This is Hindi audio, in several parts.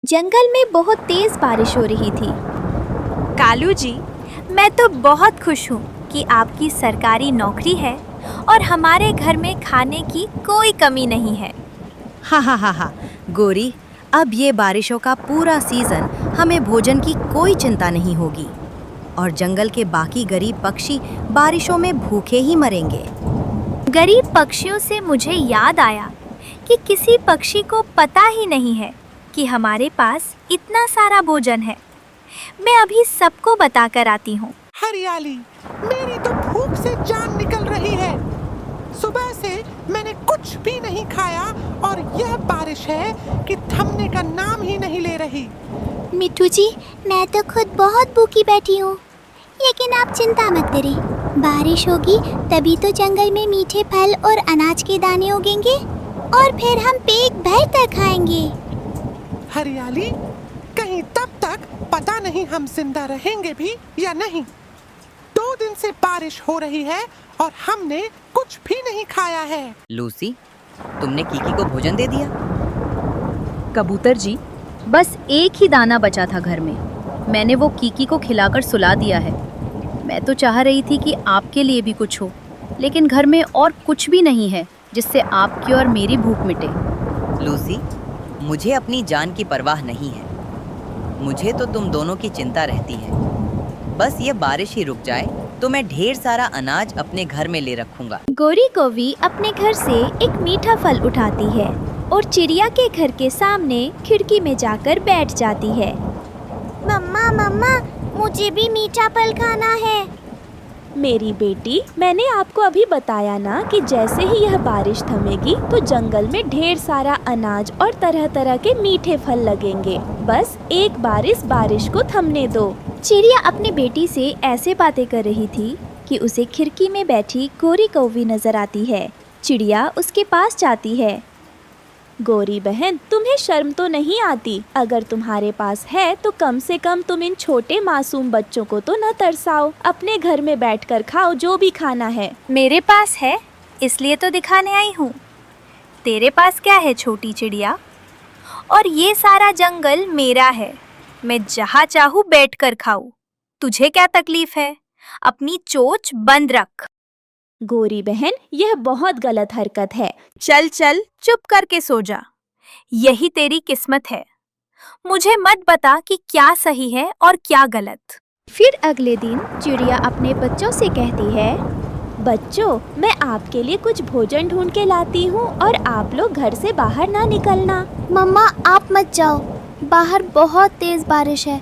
जंगल में बहुत तेज बारिश हो रही थी। कालू जी, मैं तो बहुत खुश हूँ कि आपकी सरकारी नौकरी है और हमारे घर में खाने की कोई कमी नहीं है। हा हा हा हा गोरी, अब ये बारिशों का पूरा सीजन हमें भोजन की कोई चिंता नहीं होगी और जंगल के बाकी गरीब पक्षी बारिशों में भूखे ही मरेंगे। गरीब पक्षियों से मुझे याद आया कि किसी पक्षी को पता ही नहीं है कि हमारे पास इतना सारा भोजन है। मैं अभी सबको बताकर आती हूँ। हरियाली, मेरी तो भूख से जान निकल रही है। सुबह से मैंने कुछ भी नहीं खाया और यह बारिश है कि थमने का नाम ही नहीं ले रही। मिट्टू जी, मैं तो खुद बहुत भूखी बैठी हूँ, लेकिन आप चिंता मत करें। बारिश होगी तभी तो जंगल में मीठे फल और अनाज के दाने उगेंगे और फिर हम पेट भर कर खाएंगे। हरियाली, कहीं तब तक पता नहीं हम जिंदा रहेंगे भी या नहीं। 2 दिन से बारिश हो रही है और हमने कुछ भी नहीं खाया है। लूसी, तुमने कीकी को भोजन दे दिया? कबूतर जी, बस एक ही दाना बचा था घर में। मैंने वो कीकी को खिलाकर सुला दिया है। मैं तो चाह रही थी कि आपके लिए भी कुछ हो, लेकिन घर में और कुछ भी नहीं है जिससे आपकी और मेरी भूख मिटे। लूसी, मुझे अपनी जान की परवाह नहीं है। मुझे तो तुम दोनों की चिंता रहती है। बस ये बारिश ही रुक जाए तो मैं ढेर सारा अनाज अपने घर में ले रखूंगा। गोरी कौवी अपने घर से एक मीठा फल उठाती है और चिड़िया के घर के सामने खिड़की में जाकर बैठ जाती है। मम्मा मम्मा, मुझे भी मीठा फल खाना है। मेरी बेटी, मैंने आपको अभी बताया ना कि जैसे ही यह बारिश थमेगी तो जंगल में ढेर सारा अनाज और तरह तरह के मीठे फल लगेंगे। बस एक बार इस बारिश को थमने दो। चिड़िया अपनी बेटी से ऐसे बातें कर रही थी कि उसे खिड़की में बैठी गोरी कौवी नजर आती है। चिड़िया उसके पास जाती है। गोरी बहन, तुम्हें शर्म तो नहीं आती? अगर तुम्हारे पास है तो कम से कम तुम इन छोटे मासूम बच्चों को तो न तरसाओ। अपने घर में बैठकर खाओ जो भी खाना है। मेरे पास है, इसलिए तो दिखाने आई हूँ। तेरे पास क्या है छोटी चिड़िया? और ये सारा जंगल मेरा है, मैं जहाँ चाहूँ बैठकर खाऊं। तुझे क्या तकलीफ है? अपनी चोंच बंद रख। गोरी बहन, यह बहुत गलत हरकत है। चल चल, चुप करके सो जा। यही तेरी किस्मत है। मुझे मत बता कि क्या सही है और क्या गलत। फिर अगले दिन चिड़िया अपने बच्चों से कहती है, बच्चों, मैं आपके लिए कुछ भोजन ढूंढ के लाती हूँ और आप लोग घर से बाहर ना निकलना। मम्मा, आप मत जाओ, बाहर बहुत तेज बारिश है।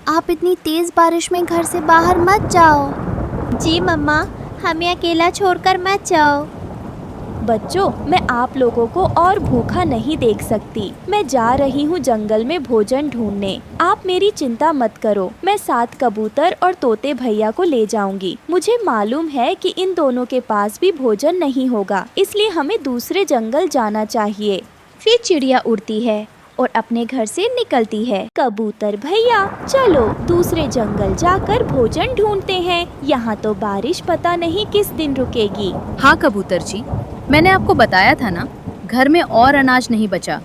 आप इतनी तेज बारिश में घर से बाहर मत जाओ। जी मम्मा, हमें अकेला छोड़कर मत जाओ। बच्चों, मैं आप लोगों को और भूखा नहीं देख सकती। मैं जा रही हूँ जंगल में भोजन ढूंढने। आप मेरी चिंता मत करो, मैं साथ कबूतर और तोते भैया को ले जाऊंगी। मुझे मालूम है कि इन दोनों के पास भी भोजन नहीं होगा, इसलिए हमें दूसरे जंगल जाना चाहिए। फिर चिड़िया उड़ती है और अपने घर से निकलती है। कबूतर भैया, चलो दूसरे जंगल जाकर भोजन ढूंढते हैं। यहाँ तो बारिश पता नहीं किस दिन रुकेगी। हाँ कबूतर जी, मैंने आपको बताया था ना, घर में और अनाज नहीं बचा।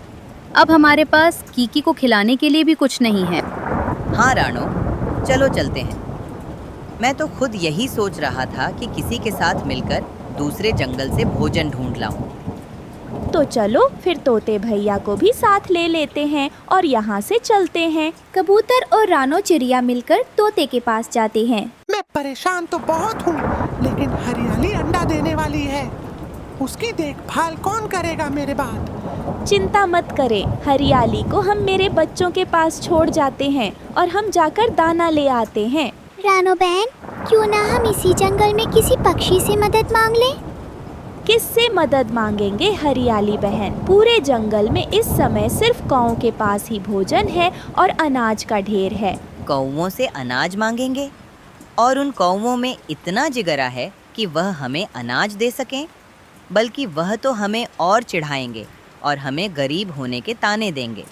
अब हमारे पास कीकी को खिलाने के लिए भी कुछ नहीं है। हाँ राणो, चलो चलते हैं। मैं तो खुद यही सोच रहा था कि किसी के साथ मिलकर दूसरे जंगल से भोजन ढूंढ लाऊं। तो चलो फिर तोते भैया को भी साथ ले लेते हैं और यहाँ से चलते हैं। कबूतर और रानो चिड़िया मिलकर तोते के पास जाते हैं। मैं परेशान तो बहुत हूँ, लेकिन हरियाली अंडा देने वाली है। उसकी देखभाल कौन करेगा मेरे बाद? चिंता मत करें, हरियाली को हम मेरे बच्चों के पास छोड़ जाते हैं और हम जाकर दाना ले आते हैं। रानो बहन, क्यों ना हम इसी जंगल में किसी पक्षी से मदद मांग लें? किससे मदद मांगेंगे हरियाली बहन? पूरे जंगल में इस समय सिर्फ कौओं के पास ही भोजन है और अनाज का ढेर है। कौवों से अनाज मांगेंगे? और उन कौवों में इतना जिगरा है कि वह हमें अनाज दे सकें? बल्कि वह तो हमें और चिढ़ाएंगे और हमें गरीब होने के ताने देंगे।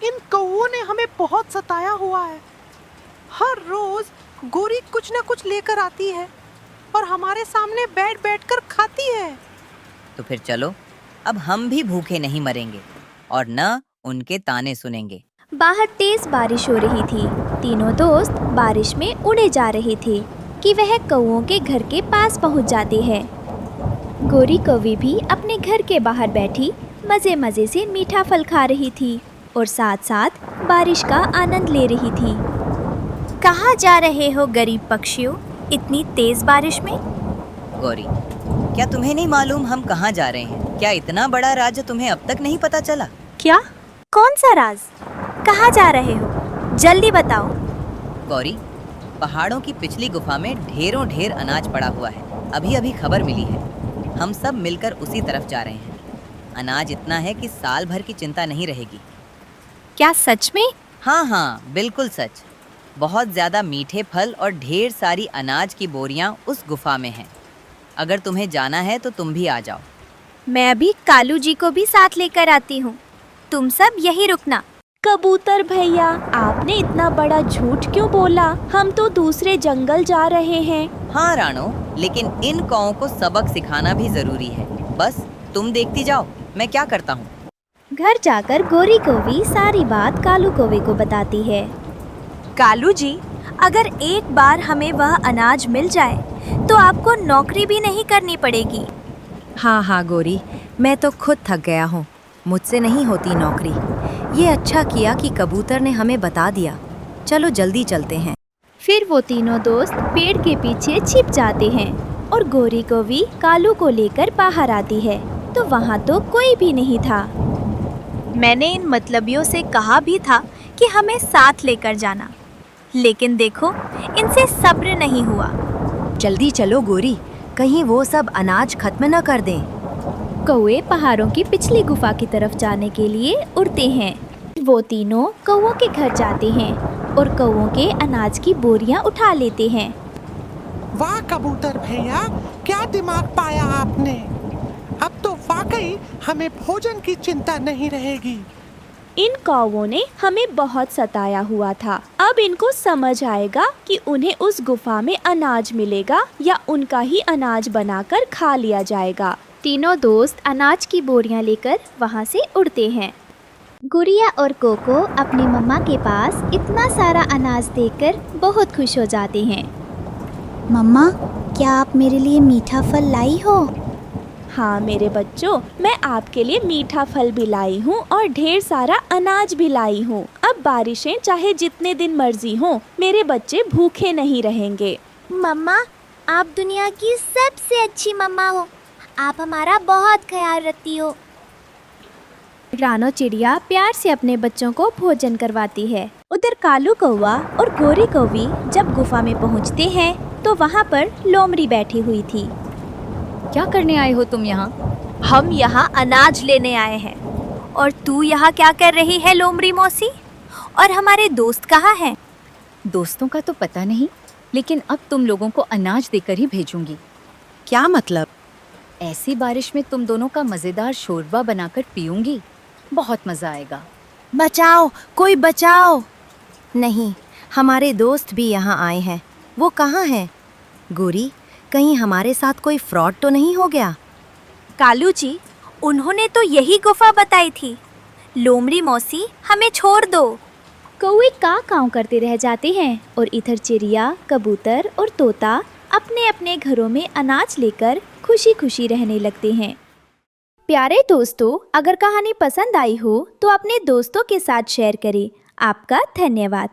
इन कौवों ने हमें बहुत सताया हुआ है। हर रोज गोरी कुछ न कुछ लेकर आती है और हमारे सामने बैठ बैठ कर खाती है। तो फिर चलो, अब हम भी भूखे नहीं मरेंगे और न उनके ताने सुनेंगे। बाहर तेज बारिश हो रही थी। तीनों दोस्त बारिश में उड़े जा रहे थे कि वह कौओं के घर के पास पहुंच जाते हैं। गोरी कौवी भी अपने घर के बाहर बैठी मज़े मज़े से मीठा फल खा रही थी और साथ साथ बारिश का आनंद ले रही थी। कहाँ जा रहे हो गरीब पक्षियों, इतनी तेज बारिश में? गौरी, क्या तुम्हें नहीं मालूम हम कहाँ जा रहे हैं? क्या इतना बड़ा राज तुम्हें अब तक नहीं पता चला? क्या? कौन सा राज? कहाँ जा रहे हो? जल्दी बताओ। गौरी, पहाड़ों की पिछली गुफा में ढेरों ढेर अनाज पड़ा हुआ है। अभी अभी खबर मिली है। हम सब मिलकर उसी तरफ जा रहे हैं। अनाज इतना है कि साल भर की चिंता नहीं रहेगी। क्या सच में? हाँ हाँ, बिल्कुल सच। बहुत ज़्यादा मीठे फल और ढेर सारी अनाज की बोरियां उस गुफा में हैं। अगर तुम्हें जाना है तो तुम भी आ जाओ। मैं अभी कालू जी को भी साथ लेकर आती हूँ। तुम सब यही रुकना। कबूतर भैया, आपने इतना बड़ा झूठ क्यों बोला? हम तो दूसरे जंगल जा रहे हैं। हाँ राणो, लेकिन इन कौओं को सबक सिखाना भी जरूरी है। बस तुम देखती जाओ मैं क्या करता हूँ। घर जाकर गोरी कौवी सारी बात कालू कौवे को बताती है। कालू जी, अगर एक बार हमें वह अनाज मिल जाए तो आपको नौकरी भी नहीं करनी पड़ेगी। हाँ हाँ गोरी, मैं तो खुद थक गया हूँ। मुझसे नहीं होती नौकरी। ये अच्छा किया कि कबूतर ने हमें बता दिया। चलो जल्दी चलते हैं। फिर वो तीनों दोस्त पेड़ के पीछे छिप जाते हैं और गोरी कौवी कालू को लेकर बाहर आती है तो वहाँ तो कोई भी नहीं था। मैंने इन मतलबियों से कहा भी था कि हमें साथ लेकर जाना, लेकिन देखो इनसे सब्र नहीं हुआ। जल्दी चलो गोरी, कहीं वो सब अनाज खत्म न कर दें। कौवे पहाड़ों की पिछली गुफा की तरफ जाने के लिए उड़ते हैं। वो तीनों कौवों के घर जाते हैं और कौवों के अनाज की बोरियां उठा लेते हैं। वाह कबूतर भैया, क्या दिमाग पाया आपने। अब तो वाकई हमें भोजन की चिंता नहीं रहेगी। इन कौवों ने हमें बहुत सताया हुआ था। अब इनको समझ आएगा कि उन्हें उस गुफा में अनाज मिलेगा या उनका ही अनाज बनाकर खा लिया जाएगा। तीनों दोस्त अनाज की बोरियां लेकर वहाँ से उड़ते हैं। गुड़िया और कोको अपनी मम्मा के पास इतना सारा अनाज देखकर बहुत खुश हो जाते हैं। मम्मा, क्या आप मेरे लिए मीठा फल लाई हो? हाँ मेरे बच्चों, मैं आपके लिए मीठा फल भी लाई हूँ और ढेर सारा अनाज भी लाई हूँ। अब बारिशें चाहे जितने दिन मर्जी हों, मेरे बच्चे भूखे नहीं रहेंगे। मम्मा, आप दुनिया की सबसे अच्छी मम्मा हो। आप हमारा बहुत ख्याल रखती हो। रानो चिड़िया प्यार से अपने बच्चों को भोजन करवाती है। उधर कालू कौवा और गोरी कौवी जब गुफा में पहुँचते हैं तो वहाँ पर लोमड़ी बैठी हुई थी। क्या करने आए हो तुम यहाँ? हम यहाँ अनाज लेने आए हैं। और तू यहाँ क्या कर रही है लोमड़ी मौसी? और हमारे दोस्त कहाँ हैं? दोस्तों का तो पता नहीं, लेकिन अब तुम लोगों को अनाज देकर ही भेजूंगी। क्या मतलब? ऐसी बारिश में तुम दोनों का मज़ेदार शोरबा बनाकर पीऊंगी। बहुत मज़ा आएगा। बचाओ, कोई बचाओ। नहीं, हमारे दोस्त भी यहाँ आए हैं। वो कहाँ हैं? गोरी, कहीं हमारे साथ कोई फ्रॉड तो नहीं हो गया? कालू जी, उन्होंने तो यही गुफा बताई थी। लोमड़ी मौसी, हमें छोड़ दो। कौवे काऊ करते रह जाते हैं और इधर चिड़िया, कबूतर और तोता अपने अपने घरों में अनाज लेकर खुशी खुशी रहने लगते हैं। प्यारे दोस्तों, अगर कहानी पसंद आई हो तो अपने दोस्तों के साथ शेयर करें। आपका धन्यवाद।